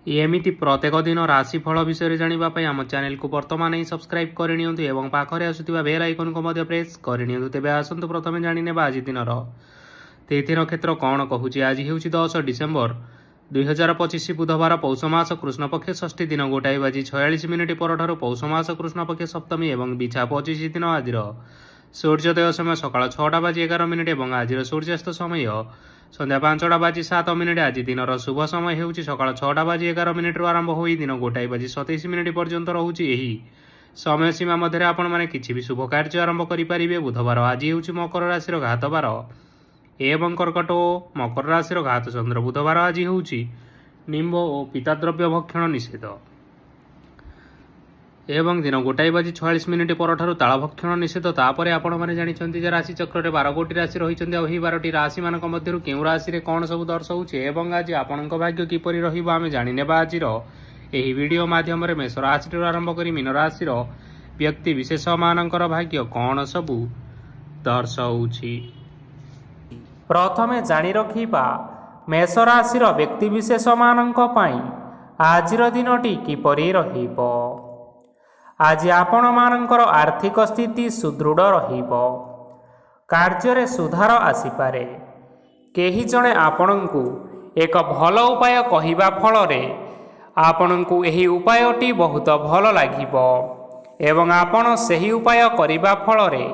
एमिति प्रत्येक दिन राशिफल विषय जानापी आम चैनल को बर्तमान ही सब्सक्राइब करनियंतु एवं पाखरे आसुथिबा बेल आइकन को मध्य प्रेस करनियंतु। तेबे आसंतु प्रथमे जानिनेबा आज दिन तिथि नक्षत्र कौन कहूची। आज हेउची 10 डिसेम्बर 2025 बुधवार पौष मास कृष्ण पक्ष षष्ठी दिन 1:46 परठारु पौष मास कृष्ण पक्ष सप्तमी एवं बिछा 25 दिन। आज सूर्योदय समय सकाळ 6:11 एवं आज सूर्यास्त समय संध्या 5:07। आज दिन शुभ समय हेउची सकाळ 6:11 आरंभ होई दिन 1:27 पर्यंत रहुची। एही समय सीमा मध्य आपण माने किछि भी शुभ कार्य आरंभ करि परिबे। बुधवार आज हेउची मकर राशि घात बार एवं कर्कट और मकर राशि घात चंद्र। बुधवार आज हेउची निम्ब और पिताद्रव्य भक्षण निषेध एवं दिन 1:46 परठारु ताल भक्षण निषेध। तापर आपण माने जानिछन्ति जे राशि चक्र रे 12 गोटी राशि रहिछन्ति। एही 12टी राशि मानक मध्यरु केउ राशि रे कोन सब दर्शाउछि एवं आज आपणक भाग्य किपरि रहिबो आमे जानिनेबा। आजिर एही वीडियो माध्यम रे मेष राशि आरंभ करी मीन राशि व्यक्ति विशेष मानकर भाग्य कोन सब दर्शाउछि। प्रथमे जानि रखिबा मेष राशि व्यक्ति विशेष मानक पई आजिर दिनटी किपरि रहिबो। आज आपण मानकर आर्थिक स्थिति सुदृढ़ रहिबो। कार्य रे सुधार आसीपारे। केही जणे आपणंकु एक भल उपाय कहिबा फल रे आपणंकु एही उपायटी बहुत भल लागिबो एवं आपण सही उपाय करिबा फल रे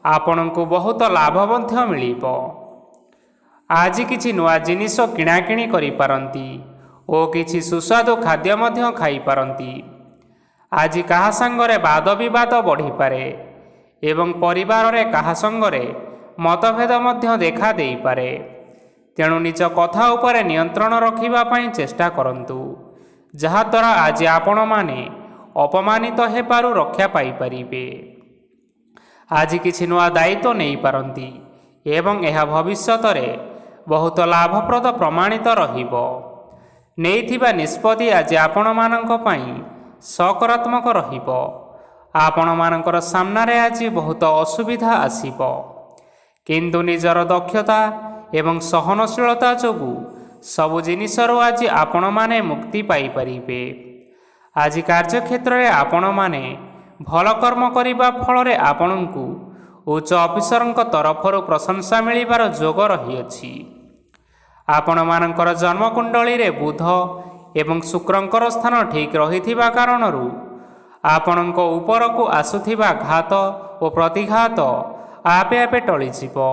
आपणंकु बहुत लाभ मध्य मिलिबो। आज किछि नुआ जिनिस किणाकिणी करि पारंती ओ किछि सुस्वादु खाद्य मध्य खाई पारंती। आज कहा संगरे वाद विवाद बढ़ी पारे एवं परिवार रे कहा संगरे मतभेद मध्य देखा देई पारे। तेणु निज कथा उपरे नियंत्रण रखिबा पई चेष्टा करंतु, जहा द्वारा आज आपण माने अपमानित हेपारु रक्षा पाई परिबे। आज किछि नुआ दायित्व नहीं पारंती एवं यह भविष्यत रे बहुत लाभप्रद प्रमाणित रहिबो। नेइथिबा निष्पत्ति आज आपण मानक पई सकारात्मक रहिबो। आपण मानकर सामना रे आज बहुत असुविधा आसीबो, किंतु निजर दक्षता एवं सहनशीलता जोगु सबु जिनिसरु आज आपण माने मुक्ति पाई परिबे। आज कार्यक्षेत्र रे आपण माने भल कर्म करिबा फल रे आपणंकु उच्च अफिसरंक तरफरु प्रशंसा मिलिबार जोग रहिअछि। आपण मानकर जन्मकुंडली रे बुध एवं शुक्रंकर स्थान ठीक रहिथिबा कारणरू आपणक उपरकू आसुथिबा घात और प्रतिघात आपे आपे टळिजिबो।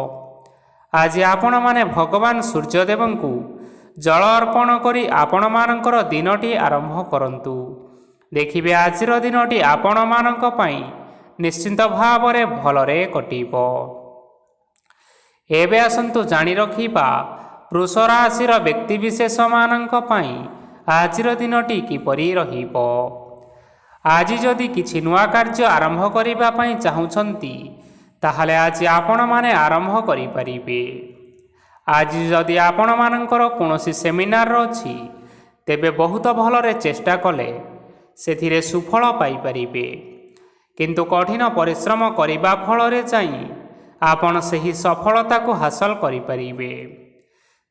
आज आपण माने भगवान सूर्यदेवंकु जल अर्पण करी आपण मानकर दिनटी आरंभ करंतु। देखिबे आजिर दिनटी आपण मानक पई निश्चिंत भावरे भलरे कटिबो। एबे आसंतु जानि रखिबा वृष राशिर व्यक्ति विशेष मानक पई आजिर दिनटी किपरि रहिबो। आज जदि किछि नुआ कार्य आरंभ करिबा पई चाहुछंती ताहाले आज आपण माने आरंभ करि परिबे। आज जदि आपण मानकर कोनोसी सेमिनार अछि तेबे बहुत भलरे चेष्टा कले सेथिरे सुफल पाई परिबे, किंतु कठिन परिश्रम करिबा फलरे चाहि आपण सही सफलता को हासिल करि परिबे।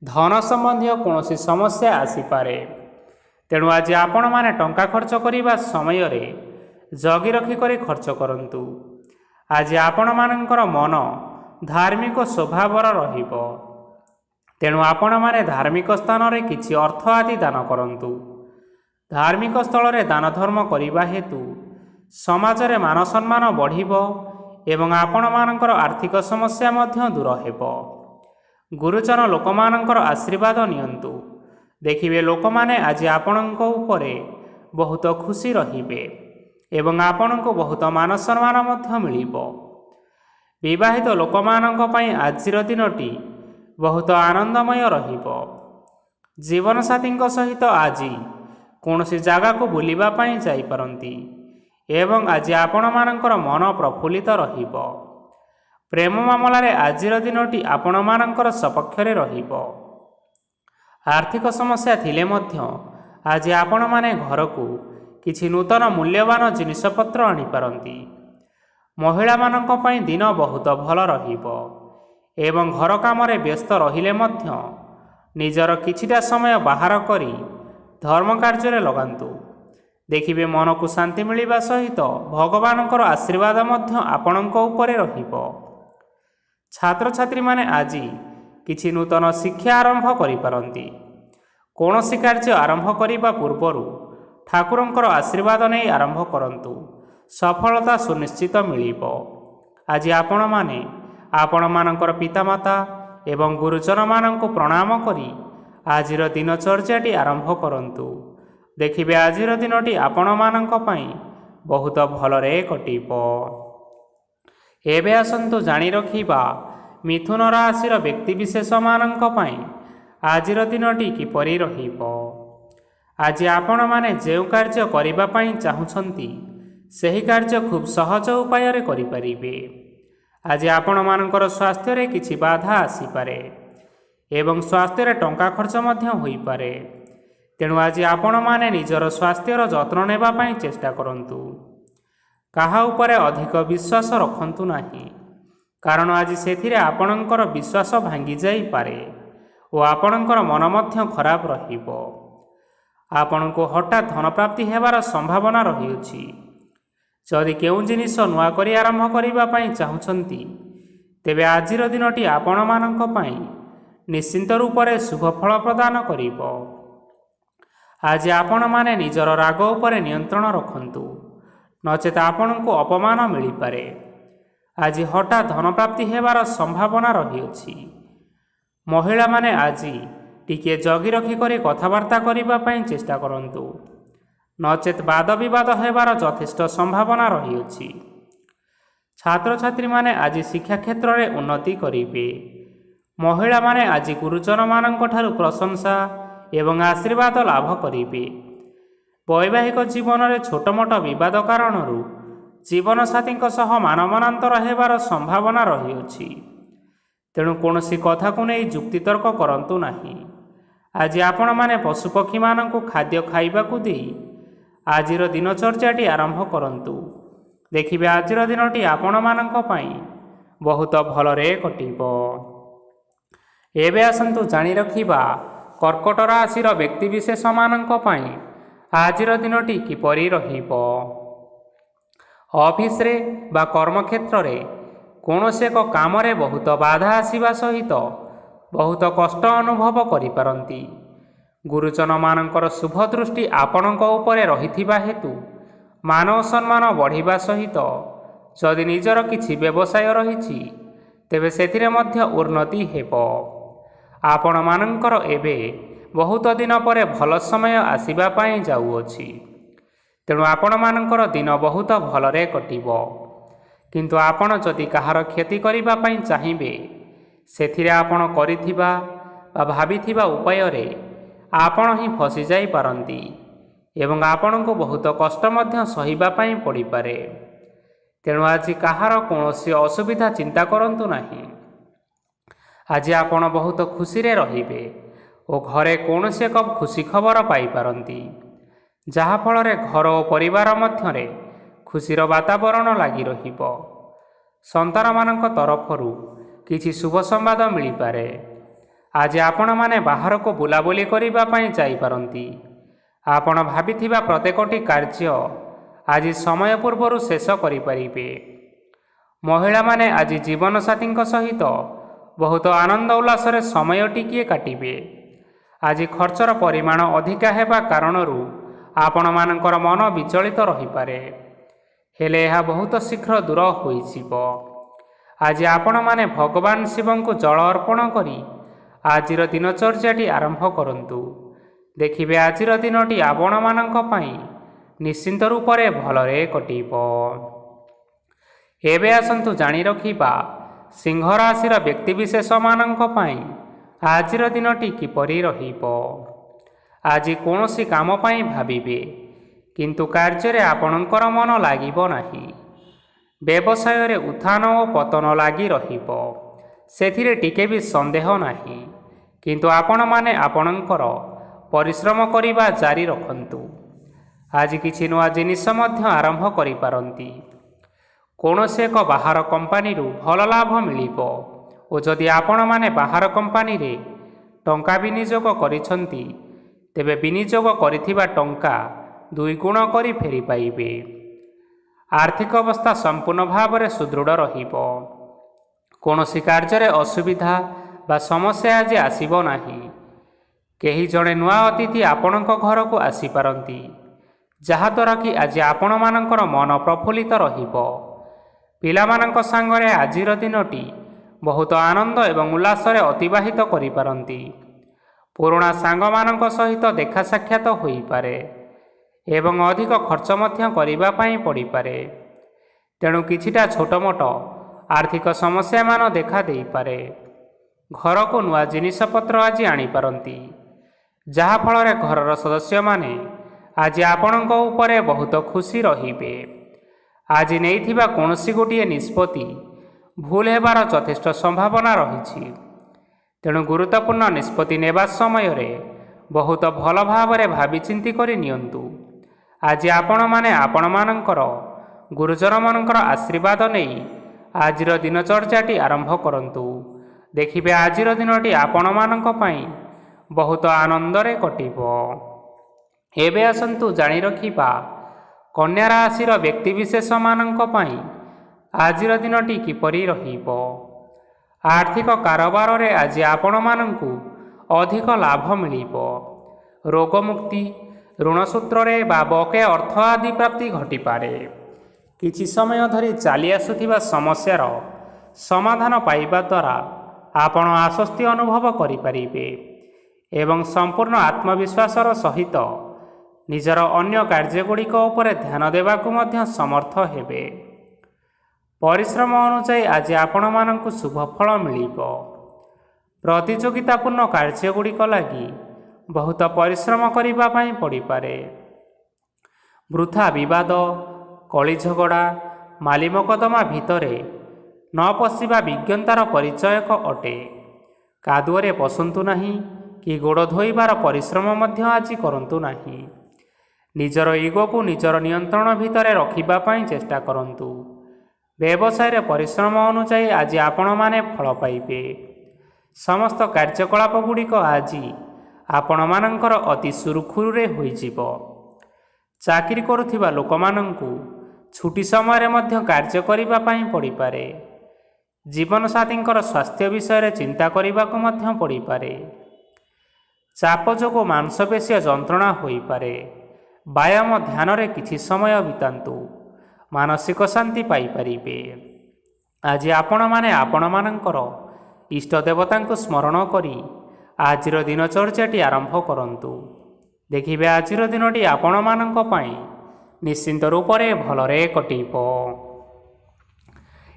धन संबंधी कोनोसी समस्या आसी पारे, तेणु आज आपण माने टंका खर्च करिबा समय रे जगी रखी करी खर्च करंतु। आज आपण मानकर मन धार्मिक स्वभावर रहिबो, तेणु आपण माने धार्मिक स्थान रे किछि अर्थ आदि दान करंतु। धार्मिक स्थल रे दान धर्म करिबा हेतु समाज रे मान सम्मान बढ़िबो एवं आपण मानकर आर्थिक समस्या मध्य दूर हेबो। गुरुजन लोकमानकर आशीर्वाद नियंतु। देखिबे लोक माने आज आपणक उपरे बहुत खुशी रहिबे एवं आपणक बहुत मान सम्मान मध्य मिलिबो। विवाहित लोक मानक पई आजिर दिनटी बहुत आनंदमय रहिबो। जीवन साथींक सहित आज कोनोसी जागा को बुलिबा पई जाई परंती एवं आज आपण मानकर मन प्रफुल्लित रहिबो। प्रेम मामला रे आजिर दिनटी आपण मानकर सपक्ष रे रहिबो। आर्थिक समस्या थिले मध्य आज आपण माने घर को किछि नूतन मूल्यवान जिनिसपत्र आनी पारंती। महिला मानक पई दिन बहुत भल रहिबो एवं घर काम रे व्यस्त रहिले मध्य निजर किछिटा समय बाहर करी ଧର୍ମ କାର୍ଯ୍ୟରେ ଲଗାନ୍ତୁ। ଦେଖିବେ ମନକୁ ଶାନ୍ତି ମିଳିବା ସହିତ ଭଗବାନଙ୍କର ଆଶୀର୍ବାଦ ମଧ୍ୟ ଆପଣଙ୍କ ଉପରେ ରହିବ। ଛାତ୍ରଛାତ୍ରୀମାନେ ଆଜି କିଛି ନୂତନ ଶିକ୍ଷା ଆରମ୍ଭ କରିପାରନ୍ତି। କୌଣସି କାର୍ଯ୍ୟ ଆରମ୍ଭ କରିବା ପୂର୍ବରୁ ଠାକୁରଙ୍କର ଆଶୀର୍ବାଦ ନେଇ ଆରମ୍ଭ କରନ୍ତୁ। ସଫଳତା ସୁନିଶ୍ଚିତ ମିଳିବ। ଆଜି ଆପଣମାନେ ଆପଣମାନଙ୍କର ପିତାମାତା ଏବଂ ଗୁରୁଜନମାନଙ୍କୁ ପ୍ରଣାମ କରି ଆଜିର ଦିନଚର୍ଯ୍ୟାଟି ଆରମ୍ଭ କରନ୍ତୁ। ଦେଖିବେ ଆଜିର ଦିନଟି ଆପଣମାନଙ୍କ ପାଇଁ ବହୁତ ଭଲରେ କଟିବ। ଏବେ ଆସନ୍ତୁ ଜାଣି ରଖିବା ମିଥୁନ ରାଶିର ବ୍ୟକ୍ତିବିଶେଷମାନଙ୍କ ପାଇଁ ଆଜିର ଦିନଟି କିପରି ରହିବ। ଆଜି ଆପଣମାନେ ଯେଉଁ କାର୍ଯ୍ୟ କରିବା ପାଇଁ ଚାହୁଁଛନ୍ତି ସେହି କାର୍ଯ୍ୟ ଖୁବ୍ ସହଜ ଉପାୟରେ କରିପାରିବେ। ଆଜି ଆପଣମାନଙ୍କର ସ୍ୱାସ୍ଥ୍ୟରେ କିଛି ବାଧା ଆସିପାରେ ଏବଂ ସ୍ୱାସ୍ଥ୍ୟରେ ଟଙ୍କା ଖର୍ଚ୍ଚ ମଧ୍ୟ ହୋଇପାରେ। ତେଣୁ ଆଜି ଆପଣମାନେ ନିଜର ସ୍ୱାସ୍ଥ୍ୟର ଯତ୍ନ ନେବା ପାଇଁ ଚେଷ୍ଟା କରନ୍ତୁ। କାହା ଉପରେ ଅଧିକ ବିଶ୍ୱାସ ରଖନ୍ତୁ ନାହିଁ, କାରଣ ଆଜି ସେଥିରେ ଆପଣଙ୍କର ବିଶ୍ୱାସ ଭାଙ୍ଗି ଯାଇପାରେ ଓ ଆପଣଙ୍କର ମନ ମଧ୍ୟ ଖରାପ ରହିବ। ଆପଣଙ୍କୁ ହଠାତ୍ ଧନପ୍ରାପ୍ତି ହେବାର ସମ୍ଭାବନା ରହିଅଛି। ଯଦି କେଉଁ ଜିନିଷ ନୂଆ କରି ଆରମ୍ଭ କରିବା ପାଇଁ ଚାହୁଁଛନ୍ତି ତେବେ ଆଜିର ଦିନଟି ଆପଣମାନଙ୍କ ପାଇଁ ନିଶ୍ଚିନ୍ତ ରୂପରେ ଶୁଭ ଫଳ ପ୍ରଦାନ କରିବ। ଆଜି ଆପଣମାନେ ନିଜର ରାଗ ଉପରେ ନିୟନ୍ତ୍ରଣ ରଖନ୍ତୁ, ନଚେତ୍ ଆପଣଙ୍କୁ ଅପମାନ ମିଳିପାରେ। ଆଜି ହଠାତ୍ ଧନପ୍ରାପ୍ତି ହେବାର ସମ୍ଭାବନା ରହିଅଛି। ମହିଳାମାନେ ଆଜି ଟିକିଏ ଜଗି ରଖି କରି କଥାବାର୍ତ୍ତା କରିବା ପାଇଁ ଚେଷ୍ଟା କରନ୍ତୁ, ନଚେତ୍ ବାଦ ବିବାଦ ହେବାର ଯଥେଷ୍ଟ ସମ୍ଭାବନା ରହିଅଛି। ଛାତ୍ରଛାତ୍ରୀମାନେ ଆଜି ଶିକ୍ଷା କ୍ଷେତ୍ରରେ ଉନ୍ନତି କରିବେ। ମହିଳାମାନେ ଆଜି ଗୁରୁଜନମାନଙ୍କ ଠାରୁ ପ୍ରଶଂସା ଏବଂ ଆଶୀର୍ବାଦ ଲାଭ କରିବେ। ବୈବାହିକ ଜୀବନରେ ଛୋଟମୋଟ ବିବାଦ କାରଣରୁ ଜୀବନସାଥୀଙ୍କ ସହ ମାନମନାନ୍ତର ହେବାର ସମ୍ଭାବନା ରହିଅଛି। ତେଣୁ କୌଣସି କଥାକୁ ନେଇ ଯୁକ୍ତିତର୍କ କରନ୍ତୁ ନାହିଁ। ଆଜି ଆପଣମାନେ ପଶୁପକ୍ଷୀମାନଙ୍କୁ ଖାଦ୍ୟ ଖାଇବାକୁ ଦେଇ ଆଜିର ଦିନଚର୍ଯ୍ୟାଟି ଆରମ୍ଭ କରନ୍ତୁ। ଦେଖିବେ ଆଜିର ଦିନଟି ଆପଣମାନଙ୍କ ପାଇଁ ବହୁତ ଭଲରେ କଟିବ। ଏବେ ଆସନ୍ତୁ ଜାଣି ରଖିବା କର୍କଟ ରାଶିର ବ୍ୟକ୍ତିବିଶେଷମାନଙ୍କ ପାଇଁ ଆଜିର ଦିନଟି କିପରି ରହିବ। ଅଫିସରେ ବା କର୍ମକ୍ଷେତ୍ରରେ କୌଣସି ଏକ କାମରେ ବହୁତ ବାଧା ଆସିବା ସହିତ ବହୁତ କଷ୍ଟ ଅନୁଭବ କରିପାରନ୍ତି। ଗୁରୁଜନମାନଙ୍କର ଶୁଭ ଦୃଷ୍ଟି ଆପଣଙ୍କ ଉପରେ ରହିଥିବା ହେତୁ ମାନ ଓ ସମ୍ମାନ ବଢ଼ିବା ସହିତ ଯଦି ନିଜର କିଛି ବ୍ୟବସାୟ ରହିଛି ତେବେ ସେଥିରେ ମଧ୍ୟ ଉନ୍ନତି ହେବ। ଆପଣମାନଙ୍କର ଏବେ ବହୁତ ଦିନ ପରେ ଭଲ ସମୟ ଆସିବା ପାଇଁ ଯାଉଅଛି। ତେଣୁ ଆପଣମାନଙ୍କର ଦିନ ବହୁତ ଭଲରେ କଟିବ। କିନ୍ତୁ ଆପଣ ଯଦି କାହାର କ୍ଷତି କରିବା ପାଇଁ ଚାହିଁବେ ସେଥିରେ ଆପଣ କରିଥିବା ବା ଭାବିଥିବା ଉପାୟରେ ଆପଣ ହିଁ ଫସି ଯାଇପାରନ୍ତି ଏବଂ ଆପଣଙ୍କୁ ବହୁତ କଷ୍ଟ ମଧ୍ୟ ସହିବା ପାଇଁ ପଡ଼ିପାରେ। ତେଣୁ ଆଜି କାହାର କୌଣସି ଅସୁବିଧା ଚିନ୍ତା କରନ୍ତୁ ନାହିଁ। ଆଜି ଆପଣ ବହୁତ ଖୁସିରେ ରହିବେ ଓ ଘରେ କୌଣସି ଏକ ଖୁସି ଖବର ପାଇପାରନ୍ତି, ଯାହାଫଳରେ ଘର ଓ ପରିବାର ମଧ୍ୟରେ ଖୁସିର ବାତାବରଣ ଲାଗି ରହିବ। ସନ୍ତାନମାନଙ୍କ ତରଫରୁ କିଛି ଶୁଭ ସମ୍ବାଦ ମିଳିପାରେ। ଆଜି ଆପଣମାନେ ବାହାରକୁ ବୁଲାବୁଲି କରିବା ପାଇଁ ଯାଇପାରନ୍ତି। ଆପଣ ଭାବିଥିବା ପ୍ରତ୍ୟେକଟି କାର୍ଯ୍ୟ ଆଜି ସମୟ ପୂର୍ବରୁ ଶେଷ କରିପାରିବେ। ମହିଳାମାନେ ଆଜି ଜୀବନସାଥୀଙ୍କ ସହିତ ବହୁତ ଆନନ୍ଦ ଉଲ୍ଲାସରେ ସମୟ ଟିକିଏ କାଟିବେ। ଆଜି ଖର୍ଚ୍ଚର ପରିମାଣ ଅଧିକା ହେବା କାରଣରୁ ଆପଣମାନଙ୍କର ମନ ବିଚଳିତ ରହିପାରେ, ହେଲେ ଏହା ବହୁତ ଶୀଘ୍ର ଦୂର ହୋଇଯିବ। ଆଜି ଆପଣମାନେ ଭଗବାନ ଶିବଙ୍କୁ ଜଳ ଅର୍ପଣ କରି ଆଜିର ଦିନଚର୍ଯ୍ୟାଟି ଆରମ୍ଭ କରନ୍ତୁ। ଦେଖିବେ ଆଜିର ଦିନଟି ଆପଣମାନଙ୍କ ପାଇଁ ନିଶ୍ଚିନ୍ତ ରୂପରେ ଭଲରେ କଟିବ। ଏବେ ଆସନ୍ତୁ ଜାଣି ରଖିବା ସିଂହ ରାଶିର ବ୍ୟକ୍ତିବିଶେଷମାନଙ୍କ ପାଇଁ ଆଜିର ଦିନଟି କିପରି ରହିବ। ଆଜି କୌଣସି କାମ ପାଇଁ ଭାବିବେ, କିନ୍ତୁ କାର୍ଯ୍ୟରେ ଆପଣଙ୍କର ମନ ଲାଗିବ ନାହିଁ। ବ୍ୟବସାୟରେ ଉତ୍ଥାନ ଓ ପତନ ଲାଗି ରହିବ, ସେଥିରେ ଟିକେ ବି ସନ୍ଦେହ ନାହିଁ। କିନ୍ତୁ ଆପଣମାନେ ଆପଣଙ୍କର ପରିଶ୍ରମ କରିବା ଜାରି ରଖନ୍ତୁ। ଆଜି କିଛି ନୂଆ ଜିନିଷ ମଧ୍ୟ ଆରମ୍ଭ କରିପାରନ୍ତି। କୌଣସି ଏକ ବାହାର କମ୍ପାନୀରୁ ଭଲ ଲାଭ ମିଳିବ ଓ ଯଦି ଆପଣମାନେ ବାହାର କମ୍ପାନୀରେ ଟଙ୍କା ବିନିଯୋଗ କରିଛନ୍ତି ତେବେ ବିନିଯୋଗ କରିଥିବା ଟଙ୍କା 2 ଗୁଣ କରି ଫେରି ପାଇବେ। ଆର୍ଥିକ ଅବସ୍ଥା ସମ୍ପୂର୍ଣ୍ଣ ଭାବରେ ସୁଦୃଢ଼ ରହିବ। କୌଣସି କାର୍ଯ୍ୟରେ ଅସୁବିଧା ବା ସମସ୍ୟା ଆଜି ଆସିବ ନାହିଁ। କେହି ଜଣେ ନୂଆ ଅତିଥି ଆପଣଙ୍କ ଘରକୁ ଆସିପାରନ୍ତି, ଯାହାଦ୍ୱାରା କି ଆଜି ଆପଣମାନଙ୍କର ମନ ପ୍ରଫୁଲ୍ଲିତ ରହିବ। ପିଲାମାନଙ୍କ ସାଙ୍ଗରେ ଆଜିର ଦିନଟି ବହୁତ ଆନନ୍ଦ ଏବଂ ଉଲ୍ଲାସରେ ଅତିବାହିତ କରିପାରନ୍ତି। ପୁରୁଣା ସାଙ୍ଗମାନଙ୍କ ସହିତ ଦେଖା ସାକ୍ଷାତ ହୋଇପାରେ ଏବଂ ଅଧିକ ଖର୍ଚ୍ଚ ମଧ୍ୟ କରିବା ପାଇଁ ପଡ଼ିପାରେ। ତେଣୁ କିଛିଟା ଛୋଟମୋଟ ଆର୍ଥିକ ସମସ୍ୟାମାନ ଦେଖା ଦେଇପାରେ। ଘରକୁ ନୂଆ ଜିନିଷପତ୍ର ଆଜି ଆଣିପାରନ୍ତି, ଯାହାଫଳରେ ଘରର ସଦସ୍ୟମାନେ ଆଜି ଆପଣଙ୍କ ଉପରେ ବହୁତ ଖୁସି ରହିବେ। ଆଜି ନେଇଥିବା କୌଣସି ଗୋଟିଏ ନିଷ୍ପତ୍ତି ଭୁଲ ହେବାର ଯଥେଷ୍ଟ ସମ୍ଭାବନା ରହିଛି। ତେଣୁ ଗୁରୁତ୍ୱପୂର୍ଣ୍ଣ ନିଷ୍ପତ୍ତି ନେବା ସମୟରେ ବହୁତ ଭଲ ଭାବରେ ଭାବିଚିନ୍ତି କରି ନିଅନ୍ତୁ। ଆଜି ଆପଣମାନେ ଆପଣମାନଙ୍କର ଗୁରୁଜନମାନଙ୍କର ଆଶୀର୍ବାଦ ନେଇ ଆଜିର ଦିନଚର୍ଯ୍ୟାଟି ଆରମ୍ଭ କରନ୍ତୁ। ଦେଖିବେ ଆଜିର ଦିନଟି ଆପଣମାନଙ୍କ ପାଇଁ ବହୁତ ଆନନ୍ଦରେ କଟିବ। ଏବେ ଆସନ୍ତୁ ଜାଣି ରଖିବା କନ୍ୟା ରାଶିର ବ୍ୟକ୍ତିବିଶେଷମାନଙ୍କ ପାଇଁ ଆଜିର ଦିନଟି କିପରି ରହିବ। ଆର୍ଥିକ କାରବାରରେ ଆଜି ଆପଣମାନଙ୍କୁ ଅଧିକ ଲାଭ ମିଳିବ। ରୋଗମୁକ୍ତି, ଋଣ ସୂତ୍ରରେ ବା ବକେୟା ଅର୍ଥ ଆଦି ପ୍ରାପ୍ତି ଘଟିପାରେ। କିଛି ସମୟ ଧରି ଚାଲି ଆସୁଥିବା ସମସ୍ୟାର ସମାଧାନ ପାଇବା ଦ୍ୱାରା ଆପଣ ଆଶ୍ୱସ୍ତି ଅନୁଭବ କରିପାରିବେ ଏବଂ ସମ୍ପୂର୍ଣ୍ଣ ଆତ୍ମବିଶ୍ୱାସର ସହିତ ନିଜର ଅନ୍ୟ କାର୍ଯ୍ୟଗୁଡ଼ିକ ଉପରେ ଧ୍ୟାନ ଦେବାକୁ ମଧ୍ୟ ସମର୍ଥ ହେବେ। ପରିଶ୍ରମ ଅନୁଯାୟୀ ଆଜି ଆପଣମାନଙ୍କୁ ଶୁଭଫଳ ମିଳିବ। ପ୍ରତିଯୋଗିତାପୂର୍ଣ୍ଣ କାର୍ଯ୍ୟଗୁଡ଼ିକ ଲାଗି ବହୁତ ପରିଶ୍ରମ କରିବା ପାଇଁ ପଡ଼ିପାରେ। ବୃଥା ବିବାଦ, କଳିଝଗଡ଼ା, ମାଲିମକଦ୍ଦମା ଭିତରେ ନ ପଶିବା ବିଜ୍ଞତାର ପରିଚୟକ ଅଟେ। କାଦୁଅରେ ପଶନ୍ତୁ ନାହିଁ କି ଗୋଡ଼ ଧୋଇବାର ପରିଶ୍ରମ ମଧ୍ୟ ଆଜି କରନ୍ତୁ ନାହିଁ। ନିଜର ଇଗୋକୁ ନିଜର ନିୟନ୍ତ୍ରଣ ଭିତରେ ରଖିବା ପାଇଁ ଚେଷ୍ଟା କରନ୍ତୁ। ବ୍ୟବସାୟରେ ପରିଶ୍ରମ ଅନୁଯାୟୀ ଆଜି ଆପଣମାନେ ଫଳ ପାଇବେ। ସମସ୍ତ କାର୍ଯ୍ୟକଳାପ ଗୁଡ଼ିକ ଆଜି ଆପଣମାନଙ୍କର ଅତି ସୁରୁଖୁରୁରେ ହୋଇଯିବ। ଚାକିରି କରୁଥିବା ଲୋକମାନଙ୍କୁ ଛୁଟି ସମୟରେ ମଧ୍ୟ କାର୍ଯ୍ୟ କରିବା ପାଇଁ ପଡ଼ିପାରେ। ଜୀବନସାଥୀଙ୍କର ସ୍ୱାସ୍ଥ୍ୟ ବିଷୟରେ ଚିନ୍ତା କରିବାକୁ ମଧ୍ୟ ପଡ଼ିପାରେ। ଚାପ ଯୋଗୁଁ ମାଂସପେଶୀୟ ଯନ୍ତ୍ରଣା ହୋଇପାରେ। ବ୍ୟାୟାମ ଧ୍ୟାନରେ କିଛି ସମୟ ବିତାନ୍ତୁ, ମାନସିକ ଶାନ୍ତି ପାଇପାରିବେ। ଆଜି ଆପଣମାନେ ଆପଣମାନଙ୍କର ଇଷ୍ଟ ଦେବତାଙ୍କୁ ସ୍ମରଣ କରି ଆଜିର ଦିନଚର୍ଯ୍ୟାଟି ଆରମ୍ଭ କରନ୍ତୁ। ଦେଖିବେ ଆଜିର ଦିନଟି ଆପଣମାନଙ୍କ ପାଇଁ ନିଶ୍ଚିନ୍ତ ରୂପରେ ଭଲରେ କଟିବ।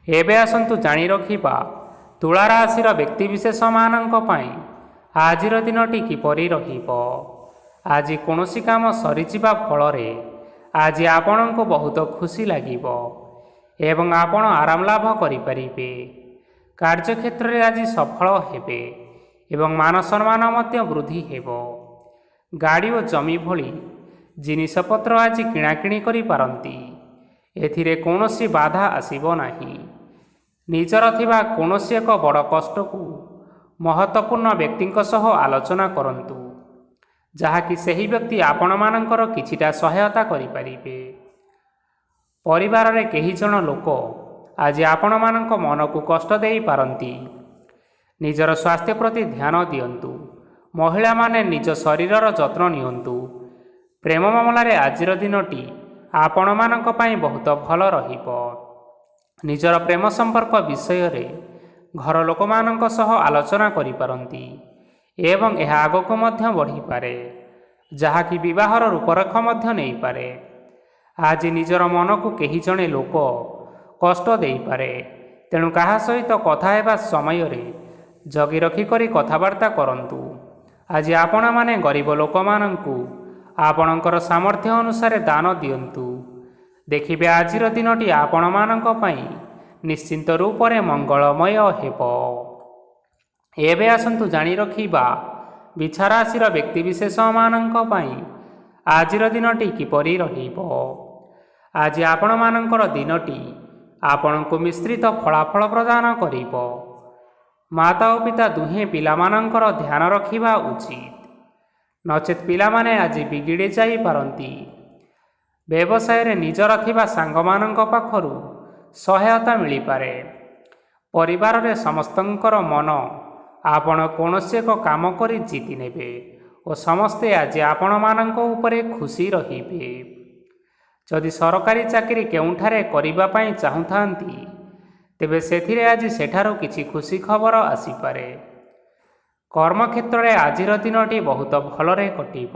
ଏବେ ଆସନ୍ତୁ ଜାଣି ରଖିବା ତୁଳା ରାଶିର ବ୍ୟକ୍ତିବିଶେଷମାନଙ୍କ ପାଇଁ ଆଜିର ଦିନଟି କିପରି ରହିବ। ଆଜି କୌଣସି କାମ ସରିଯିବା ଫଳରେ ଆଜି ଆପଣଙ୍କୁ ବହୁତ ଖୁସି ଲାଗିବ ଏବଂ ଆପଣ ଆରାମ ଲାଭ କରିପାରିବେ। କାର୍ଯ୍ୟକ୍ଷେତ୍ରରେ ଆଜି ସଫଳ ହେବେ ଏବଂ ମାନ ସମ୍ମାନ ମଧ୍ୟ ବୃଦ୍ଧି ହେବ। ଗାଡ଼ି ଓ ଜମି ଭଳି ଜିନିଷପତ୍ର ଆଜି କିଣାକିଣି କରିପାରନ୍ତି। ଏଥିରେ କୌଣସି ବାଧା ଆସିବ ନାହିଁ। ନିଜର ଥିବା କୌଣସି ଏକ ବଡ଼ କଷ୍ଟକୁ ମହତ୍ତ୍ୱପୂର୍ଣ୍ଣ ବ୍ୟକ୍ତିଙ୍କ ସହ ଆଲୋଚନା କରନ୍ତୁ, ଯାହାକି ସେହି ବ୍ୟକ୍ତି ଆପଣମାନଙ୍କର କିଛିଟା ସହାୟତା କରିପାରିବେ। ପରିବାରରେ କେହି ଜଣ ଲୋକ ଆଜି ଆପଣମାନଙ୍କ ମନକୁ କଷ୍ଟ ଦେଇପାରନ୍ତି। ନିଜର ସ୍ୱାସ୍ଥ୍ୟ ପ୍ରତି ଧ୍ୟାନ ଦିଅନ୍ତୁ। ମହିଳାମାନେ ନିଜ ଶରୀରର ଯତ୍ନ ନିଅନ୍ତୁ। ପ୍ରେମ ମାମଲାରେ ଆଜିର ଦିନଟି ଆପଣମାନଙ୍କ ପାଇଁ ବହୁତ ଭଲ ରହିବ। ନିଜର ପ୍ରେମ ସମ୍ପର୍କ ବିଷୟରେ ଘର ଲୋକମାନଙ୍କ ସହ ଆଲୋଚନା କରିପାରନ୍ତି ଏବଂ ଏହା ଆଗକୁ ମଧ୍ୟ ବଢ଼ିପାରେ, ଯାହାକି ବିବାହର ରୂପରେଖ ମଧ୍ୟ ନେଇପାରେ। ଆଜି ନିଜର ମନକୁ କେହି ଜଣେ ଲୋକ କଷ୍ଟ ଦେଇପାରେ, ତେଣୁ କାହା ସହିତ କଥା ହେବା ସମୟରେ ଜଗି ରଖିକରି କଥାବାର୍ତ୍ତା କରନ୍ତୁ। ଆଜି ଆପଣମାନେ ଗରିବ ଲୋକମାନଙ୍କୁ ଆପଣଙ୍କର ସାମର୍ଥ୍ୟ ଅନୁସାରେ ଦାନ ଦିଅନ୍ତୁ। ଦେଖିବେ ଆଜିର ଦିନଟି ଆପଣମାନଙ୍କ ପାଇଁ ନିଶ୍ଚିନ୍ତ ରୂପରେ ମଙ୍ଗଳମୟ ହେବ। ଏବେ ଆସନ୍ତୁ ଜାଣି ରଖିବା ବିଛା ରାଶିର ବ୍ୟକ୍ତିବିଶେଷମାନଙ୍କ ପାଇଁ ଆଜିର ଦିନଟି କିପରି ରହିବ। ଆଜି ଆପଣମାନଙ୍କର ଦିନଟି ଆପଣଙ୍କୁ ମିଶ୍ରିତ ଫଳାଫଳ ପ୍ରଦାନ କରିବ। ମାତା ଓ ପିତା ଦୁହେଁ ପିଲାମାନଙ୍କର ଧ୍ୟାନ ରଖିବା ଉଚିତ। ନଚେତ୍ ପିଲାମାନେ ଆଜି ବିଗିଡ଼ି ଯାଇପାରନ୍ତି। ବ୍ୟବସାୟରେ ନିଜର ଥିବା ସାଙ୍ଗମାନଙ୍କ ପାଖରୁ ସହାୟତା ମିଳିପାରେ। ପରିବାରରେ ସମସ୍ତଙ୍କର ମନ ଆପଣ କୌଣସି ଏକ କାମ କରି ଜିତି ନେବେ ଓ ସମସ୍ତେ ଆଜି ଆପଣମାନଙ୍କ ଉପରେ ଖୁସି ରହିବେ। ଯଦି ସରକାରୀ ଚାକିରି କେଉଁଠାରେ କରିବା ପାଇଁ ଚାହୁଁଥାନ୍ତି, ତେବେ ସେଥିରେ ଆଜି ସେଠାରୁ କିଛି ଖୁସି ଖବର ଆସିପାରେ। କର୍ମକ୍ଷେତ୍ରରେ ଆଜିର ଦିନଟି ବହୁତ ଭଲରେ କଟିବ।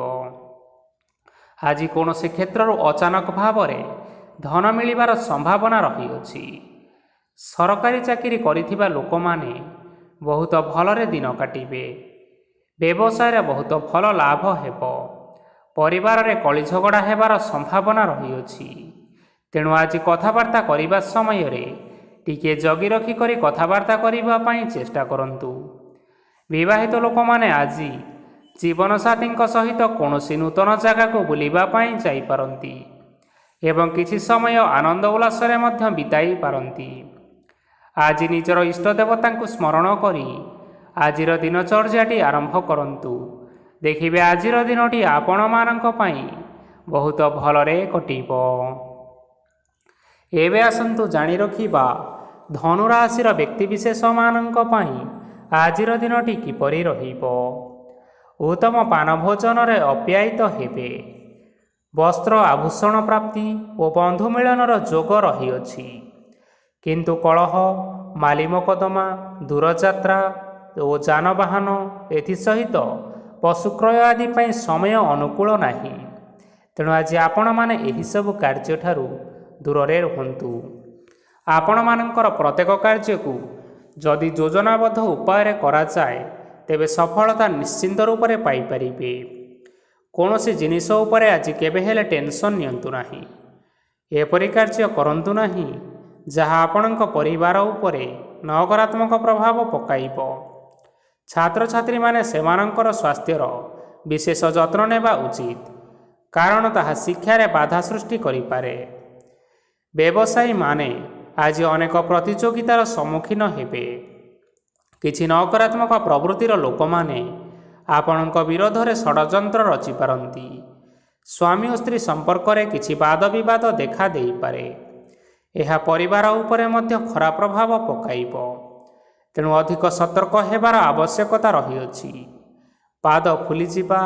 ଆଜି କୌଣସି କ୍ଷେତ୍ରରୁ ଅଚାନକ ଭାବରେ ଧନ ମିଳିବାର ସମ୍ଭାବନା ରହିଅଛି। ସରକାରୀ ଚାକିରି କରିଥିବା ଲୋକମାନେ ବହୁତ ଭଲରେ ଦିନ କାଟିବେ। ବ୍ୟବସାୟରେ ବହୁତ ଭଲ ଲାଭ ହେବ। ପରିବାରରେ କଳିଝଗଡ଼ା ହେବାର ସମ୍ଭାବନା ରହିଅଛି। ତେଣୁ ଆଜି କଥାବାର୍ତ୍ତା କରିବା ସମୟରେ ଟିକିଏ ଜଗି ରଖି କରି କଥାବାର୍ତ୍ତା କରିବା ପାଇଁ ଚେଷ୍ଟା କରନ୍ତୁ। ବିବାହିତ ଲୋକମାନେ ଆଜି ଜୀବନସାଥୀଙ୍କ ସହିତ କୌଣସି ନୂତନ ଜାଗାକୁ ବୁଲିବା ପାଇଁ ଯାଇପାରନ୍ତି ଏବଂ କିଛି ସମୟ ଆନନ୍ଦ ଉଲ୍ଲାସରେ ମଧ୍ୟ ବିତାଇ ପାରନ୍ତି। ଆଜି ନିଜର ଇଷ୍ଟ ଦେବତାଙ୍କୁ ସ୍ମରଣ କରି ଆଜିର ଦିନଚର୍ଯ୍ୟାଟି ଆରମ୍ଭ କରନ୍ତୁ। ଦେଖିବେ ଆଜିର ଦିନଟି ଆପଣମାନଙ୍କ ପାଇଁ ବହୁତ ଭଲରେ କଟିବ। ଏବେ ଆସନ୍ତୁ ଜାଣି ରଖିବା ଧନୁ ରାଶିର ବ୍ୟକ୍ତିବିଶେଷମାନଙ୍କ ପାଇଁ ଆଜିର ଦିନଟି କିପରି ରହିବ। ଉତ୍ତମ ପାନ ଭୋଜନରେ ଅପ୍ୟାୟିତ ହେବେ। ବସ୍ତ୍ର ଆଭୂଷଣ ପ୍ରାପ୍ତି ଓ ବନ୍ଧୁ ମିଳନର ଯୋଗ ରହିଅଛି। କିନ୍ତୁ କଳହ, ମାଲି ମକଦ୍ଦମା, ଦୂରଯାତ୍ରା ଓ ଯାନବାହନ ଏଥିସହିତ ପଶୁକ୍ରୟ ଆଦି ପାଇଁ ସମୟ ଅନୁକୂଳ ନାହିଁ। ତେଣୁ ଆଜି ଆପଣମାନେ ଏହିସବୁ କାର୍ଯ୍ୟଠାରୁ ଦୂରରେ ରୁହନ୍ତୁ। ଆପଣମାନଙ୍କର ପ୍ରତ୍ୟେକ କାର୍ଯ୍ୟକୁ ଯଦି ଯୋଜନାବଦ୍ଧ ଉପାୟରେ କରାଯାଏ, ତେବେ ସଫଳତା ନିଶ୍ଚିନ୍ତ ରୂପରେ ପାଇପାରିବେ। କୌଣସି ଜିନିଷ ଉପରେ ଆଜି କେବେ ହେଲେ ଟେନସନ୍ ନିଅନ୍ତୁ ନାହିଁ। ଏପରି କାର୍ଯ୍ୟ କରନ୍ତୁ ନାହିଁ ଯାହା ଆପଣଙ୍କ ପରିବାର ଉପରେ ନକାରାତ୍ମକ ପ୍ରଭାବ ପକାଇବ। ଛାତ୍ରଛାତ୍ରୀମାନେ ସେମାନଙ୍କର ସ୍ୱାସ୍ଥ୍ୟର ବିଶେଷ ଯତ୍ନ ନେବା ଉଚିତ, କାରଣ ତାହା ଶିକ୍ଷାରେ ବାଧା ସୃଷ୍ଟି କରିପାରେ। ବ୍ୟବସାୟୀମାନେ ଆଜି ଅନେକ ପ୍ରତିଯୋଗିତାର ସମ୍ମୁଖୀନ ହେବେ। କିଛି ନକାରାତ୍ମକ ପ୍ରବୃତ୍ତିର ଲୋକମାନେ ଆପଣଙ୍କ ବିରୋଧରେ ଷଡ଼ଯନ୍ତ୍ର ରଚିପାରନ୍ତି। ସ୍ୱାମୀ ଓ ସ୍ତ୍ରୀ ସମ୍ପର୍କରେ କିଛି ବାଦ ବିବାଦ ଦେଖା ଦେଇପାରେ। ଏହା ପରିବାର ଉପରେ ମଧ୍ୟ ଖରାପ ପ୍ରଭାବ ପକାଇବ। ତେଣୁ ଅଧିକ ସତର୍କ ହେବାର ଆବଶ୍ୟକତା ରହିଅଛି। ପାଦ ଫୁଲିଯିବା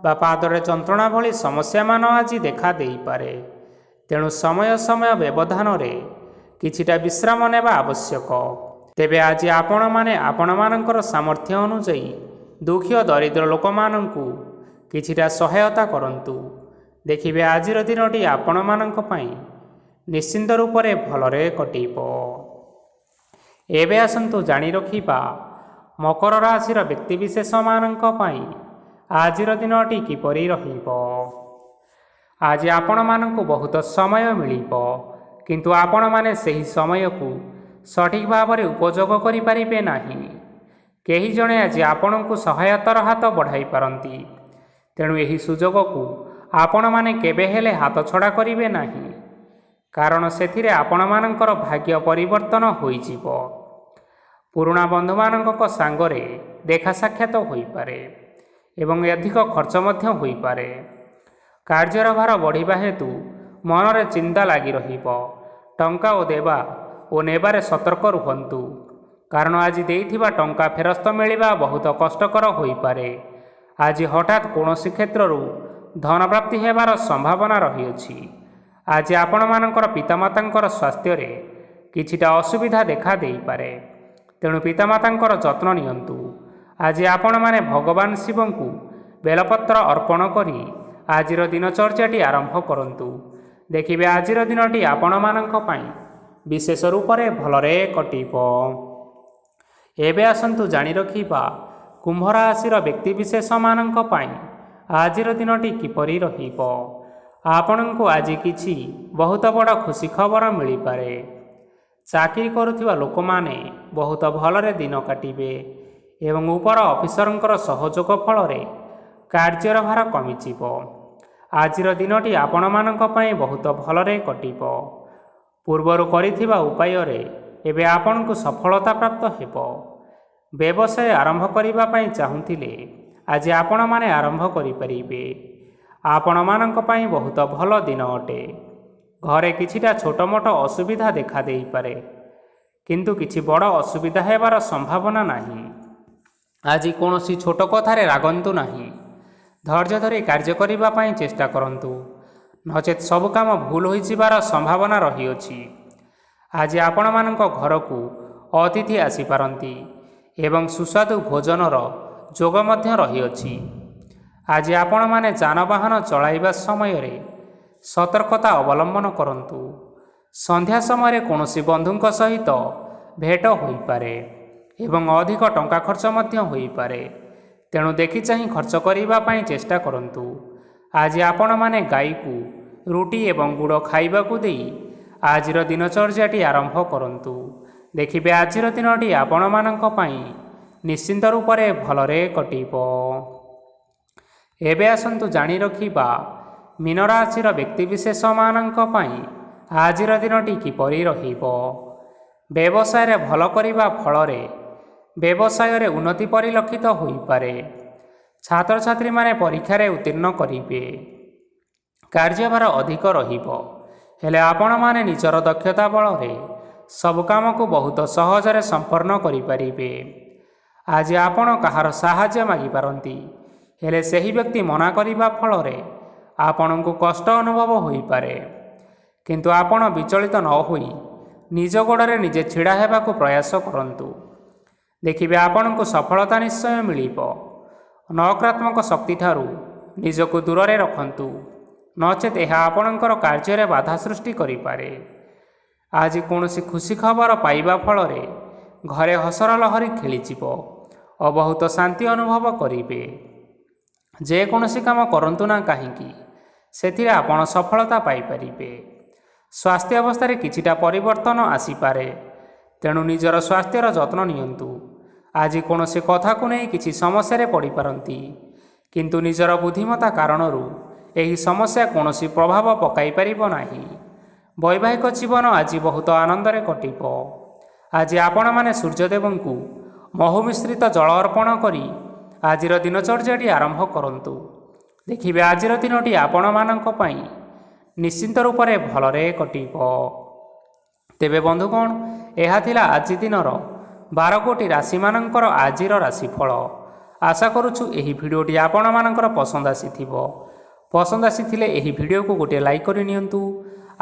ବା ପାଦରେ ଯନ୍ତ୍ରଣା ଭଳି ସମସ୍ୟାମାନ ଆଜି ଦେଖା ଦେଇପାରେ। ତେଣୁ ସମୟ ସମୟ ବ୍ୟବଧାନରେ କିଛିଟା ବିଶ୍ରାମ ନେବା ଆବଶ୍ୟକ। ତେବେ ଆଜି ଆପଣମାନେ ଆପଣମାନଙ୍କର ସାମର୍ଥ୍ୟ ଅନୁଯାୟୀ ଦୁଃଖୀ ଓ ଦରିଦ୍ର ଲୋକମାନଙ୍କୁ କିଛିଟା ସହାୟତା କରନ୍ତୁ। ଦେଖିବେ ଆଜିର ଦିନଟି ଆପଣମାନଙ୍କ ପାଇଁ ନିଶ୍ଚିନ୍ତ ରୂପରେ ଭଲରେ କଟିବ। ଏବେ ଆସନ୍ତୁ ଜାଣି ରଖିବା ମକର ରାଶିର ବ୍ୟକ୍ତିବିଶେଷମାନଙ୍କ ପାଇଁ ଆଜିର ଦିନଟି କିପରି ରହିବ। ଆଜି ଆପଣମାନଙ୍କୁ ବହୁତ ସମୟ ମିଳିବ, କିନ୍ତୁ ଆପଣମାନେ ସେହି ସମୟକୁ ସଠିକ୍ ଭାବରେ ଉପଯୋଗ କରିପାରିବେ ନାହିଁ। କେହି ଜଣେ ଆଜି ଆପଣଙ୍କୁ ସହାୟତାର ହାତ ବଢ଼ାଇ ପାରନ୍ତି। ତେଣୁ ଏହି ସୁଯୋଗକୁ ଆପଣମାନେ କେବେ ହେଲେ ହାତଛଡ଼ା କରିବେ ନାହିଁ, କାରଣ ସେଥିରେ ଆପଣମାନଙ୍କର ଭାଗ୍ୟ ପରିବର୍ତ୍ତନ ହୋଇଯିବ। ପୁରୁଣା ବନ୍ଧୁମାନଙ୍କ ସାଙ୍ଗରେ ଦେଖା ସାକ୍ଷାତ ହୋଇପାରେ ଏବଂ ଅଧିକ ଖର୍ଚ୍ଚ ମଧ୍ୟ ହୋଇପାରେ। କାର୍ଯ୍ୟର ଭାର ବଢ଼ିବା ହେତୁ ମନରେ ଚିନ୍ତା ଲାଗି ରହିବ। ଟଙ୍କା ଦେବା ଓ ନେବାରେ ସତର୍କ ରୁହନ୍ତୁ, କାରଣ ଆଜି ଦେଇଥିବା ଟଙ୍କା ଫେରସ୍ତ ମିଳିବା ବହୁତ କଷ୍ଟକର ହୋଇପାରେ। ଆଜି ହଠାତ୍ କୌଣସି କ୍ଷେତ୍ରରୁ ଧନପ୍ରାପ୍ତି ହେବାର ସମ୍ଭାବନା ରହିଅଛି। ଆଜି ଆପଣମାନଙ୍କର ପିତାମାତାଙ୍କର ସ୍ୱାସ୍ଥ୍ୟରେ କିଛିଟା ଅସୁବିଧା ଦେଖା ଦେଇପାରେ। ତେଣୁ ପିତାମାତାଙ୍କର ଯତ୍ନ ନିଅନ୍ତୁ। ଆଜି ଆପଣମାନେ ଭଗବାନ ଶିବଙ୍କୁ ବେଲପତ୍ର ଅର୍ପଣ କରି ଆଜିର ଦିନଚର୍ଯ୍ୟାଟି ଆରମ୍ଭ କରନ୍ତୁ। ଦେଖିବେ ଆଜିର ଦିନଟି ଆପଣମାନଙ୍କ ପାଇଁ ବିଶେଷ ରୂପରେ ଭଲରେ କଟିବ। ଏବେ ଆସନ୍ତୁ ଜାଣି ରଖିବା କୁମ୍ଭ ରାଶିର ବ୍ୟକ୍ତିବିଶେଷମାନଙ୍କ ପାଇଁ ଆଜିର ଦିନଟି କିପରି ରହିବ। ଆପଣଙ୍କୁ ଆଜି କିଛି ବହୁତ ବଡ଼ ଖୁସି ଖବର ମିଳିପାରେ। ଚାକିରି କରୁଥିବା ଲୋକମାନେ ବହୁତ ଭଲରେ ଦିନ କାଟିବେ ଏବଂ ଉପର ଅଫିସରଙ୍କର ସହଯୋଗ ଫଳରେ କାର୍ଯ୍ୟର ଭାର କମିଯିବ। ଆଜିର ଦିନଟି ଆପଣମାନଙ୍କ ପାଇଁ ବହୁତ ଭଲରେ କଟିବ। ପୂର୍ବରୁ କରିଥିବା ଉପାୟରେ ଏବେ ଆପଣଙ୍କୁ ସଫଳତା ପ୍ରାପ୍ତ ହେବ। ବ୍ୟବସାୟ ଆରମ୍ଭ କରିବା ପାଇଁ ଚାହୁଁଥିଲେ ଆଜି ଆପଣମାନେ ଆରମ୍ଭ କରିପାରିବେ। ଆପଣମାନଙ୍କ ପାଇଁ ବହୁତ ଭଲ ଦିନ ଅଟେ। ଘରେ କିଛିଟା ଛୋଟ ମୋଟ ଅସୁବିଧା ଦେଖାଦେଇପାରେ, କିନ୍ତୁ କିଛି ବଡ଼ ଅସୁବିଧା ହେବାର ସମ୍ଭାବନା ନାହିଁ। ଆଜି କୌଣସି ଛୋଟ କଥାରେ ରାଗନ୍ତୁ ନାହିଁ। ଧୈର୍ଯ୍ୟ ଧରି କାର୍ଯ୍ୟ କରିବା ପାଇଁ ଚେଷ୍ଟା କରନ୍ତୁ, ନଚେତ୍ ସବୁ କାମ ଭୁଲ ହୋଇଯିବାର ସମ୍ଭାବନା ରହିଅଛି। ଆଜି ଆପଣମାନଙ୍କ ଘରକୁ ଅତିଥି ଆସିପାରନ୍ତି ଏବଂ ସୁସ୍ୱାଦୁ ଭୋଜନର ଯୋଗ ମଧ୍ୟ ରହିଅଛି। ଆଜି ଆପଣମାନେ ଯାନବାହନ ଚଳାଇବା ସମୟରେ ସତର୍କତା ଅବଲମ୍ବନ କରନ୍ତୁ। ସନ୍ଧ୍ୟା ସମୟରେ କୌଣସି ବନ୍ଧୁଙ୍କ ସହିତ ଭେଟ ହୋଇପାରେ ଏବଂ ଅଧିକ ଟଙ୍କା ଖର୍ଚ୍ଚ ମଧ୍ୟ ହୋଇପାରେ, ତେଣୁ ଦେଖିଚାହିଁ ଖର୍ଚ୍ଚ କରିବା ପାଇଁ ଚେଷ୍ଟା କରନ୍ତୁ। ଆଜି ଆପଣମାନେ ଗାଈକୁ ରୁଟି ଏବଂ ଗୁଡ଼ ଖାଇବାକୁ ଦେଇ ଆଜିର ଦିନଚର୍ଯ୍ୟାଟି ଆରମ୍ଭ କରନ୍ତୁ। ଦେଖିବେ ଆଜିର ଦିନଟି ଆପଣମାନଙ୍କ ପାଇଁ ନିଶ୍ଚିନ୍ତ ରୂପରେ ଭଲରେ କଟିବ। ଏବେ ଆସନ୍ତୁ ଜାଣି ରଖିବା ମୀନ ରାଶିର ବ୍ୟକ୍ତିବିଶେଷମାନଙ୍କ ପାଇଁ ଆଜିର ଦିନଟି କିପରି ରହିବ। ବ୍ୟବସାୟରେ ଭଲ କରିବା ଫଳରେ ବ୍ୟବସାୟରେ ଉନ୍ନତି ପରିଲକ୍ଷିତ ହୋଇପାରେ। ଛାତ୍ରଛାତ୍ରୀମାନେ ପରୀକ୍ଷାରେ ଉତ୍ତୀର୍ଣ୍ଣ କରିବେ। କାର୍ଯ୍ୟଭାର ଅଧିକ ରହିବ, ହେଲେ ଆପଣମାନେ ନିଜର ଦକ୍ଷତା ବଳରେ ସବୁ କାମକୁ ବହୁତ ସହଜରେ ସମ୍ପନ୍ନ କରିପାରିବେ। ଆଜି ଆପଣ କାହାର ସାହାଯ୍ୟ ମାଗିପାରନ୍ତି, ହେଲେ ସେହି ବ୍ୟକ୍ତି ମନା କରିବା ଫଳରେ ଆପଣଙ୍କୁ କଷ୍ଟ ଅନୁଭବ ହୋଇପାରେ। କିନ୍ତୁ ଆପଣ ବିଚଳିତ ନ ହୋଇ ନିଜ ଗୋଡ଼ରେ ନିଜେ ଛିଡ଼ା ହେବାକୁ ପ୍ରୟାସ କରନ୍ତୁ। ଦେଖିବେ ଆପଣଙ୍କୁ ସଫଳତା ନିଶ୍ଚୟ ମିଳିବ। ନକାରାତ୍ମକ ଶକ୍ତିଠାରୁ ନିଜକୁ ଦୂରରେ ରଖନ୍ତୁ, ନଚେତ୍ ଏହା ଆପଣଙ୍କର କାର୍ଯ୍ୟରେ ବାଧା ସୃଷ୍ଟି କରିପାରେ। ଆଜି କୌଣସି ଖୁସି ଖବର ପାଇବା ଫଳରେ ଘରେ ହସର ଲହରୀ ଖେଳିଯିବ ଓ ବହୁତ ଶାନ୍ତି ଅନୁଭବ କରିବେ। ଯେକୌଣସି କାମ କରନ୍ତୁ ନା କାହିଁକି, ସେଥିରେ ଆପଣ ସଫଳତା ପାଇପାରିବେ। ସ୍ୱାସ୍ଥ୍ୟ ଅବସ୍ଥାରେ କିଛିଟା ପରିବର୍ତ୍ତନ ଆସିପାରେ, ତେଣୁ ନିଜର ସ୍ୱାସ୍ଥ୍ୟର ଯତ୍ନ ନିଅନ୍ତୁ। ଆଜି କୌଣସି କଥାକୁ ନେଇ କିଛି ସମସ୍ୟାରେ ପଡ଼ିପାରନ୍ତି, କିନ୍ତୁ ନିଜର ବୁଦ୍ଧିମତ୍ତା କାରଣରୁ ଏହି ସମସ୍ୟା କୌଣସି ପ୍ରଭାବ ପକାଇପାରିବ ନାହିଁ। ବୈବାହିକ ଜୀବନ ଆଜି ବହୁତ ଆନନ୍ଦରେ କଟିବ। ଆଜି ଆପଣମାନେ ସୂର୍ଯ୍ୟଦେବଙ୍କୁ ମହୁ ମିଶ୍ରିତ ଜଳ ଅର୍ପଣ କରି ଆଜିର ଦିନଚର୍ଯ୍ୟାଟି ଆରମ୍ଭ କରନ୍ତୁ। ଦେଖିବେ ଆଜିର ଦିନଟି ଆପଣମାନଙ୍କ ପାଇଁ ନିଶ୍ଚିନ୍ତ ରୂପରେ ଭଲରେ କଟିବ। ତେବେ ବନ୍ଧୁଗଣ, ଏହା ଥିଲା ଆଜି ଦିନର 12 ଗୋଟି ରାଶିମାନଙ୍କର ଆଜିର ରାଶିଫଳ। ଆଶା କରୁଛୁ ଏହି ଭିଡ଼ିଓଟି ଆପଣମାନଙ୍କର ପସନ୍ଦ ଆସିଥିବ। ପସନ୍ଦ ଆସିଥିଲେ ଏହି ଭିଡ଼ିଓକୁ ଗୋଟିଏ ଲାଇକ୍ କରିନିଅନ୍ତୁ।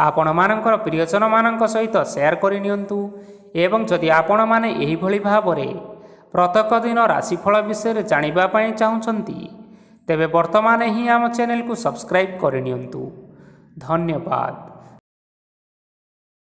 ଆପଣମାନଙ୍କର ପ୍ରିୟଜନମାନଙ୍କ ସହିତ ସେୟାର କରିନିଅନ୍ତୁ ଏବଂ ଯଦି ଆପଣମାନେ ଏହିଭଳି ଭାବରେ ପ୍ରତ୍ୟେକ ଦିନ ରାଶିଫଳ ବିଷୟରେ ଜାଣିବା ପାଇଁ ଚାହୁଁଛନ୍ତି, ତେବେ ବର୍ତ୍ତମାନ ହିଁ ଆମ ଚ୍ୟାନେଲକୁ ସବସ୍କ୍ରାଇବ୍ କରିନିଅନ୍ତୁ। ଧନ୍ୟବାଦ।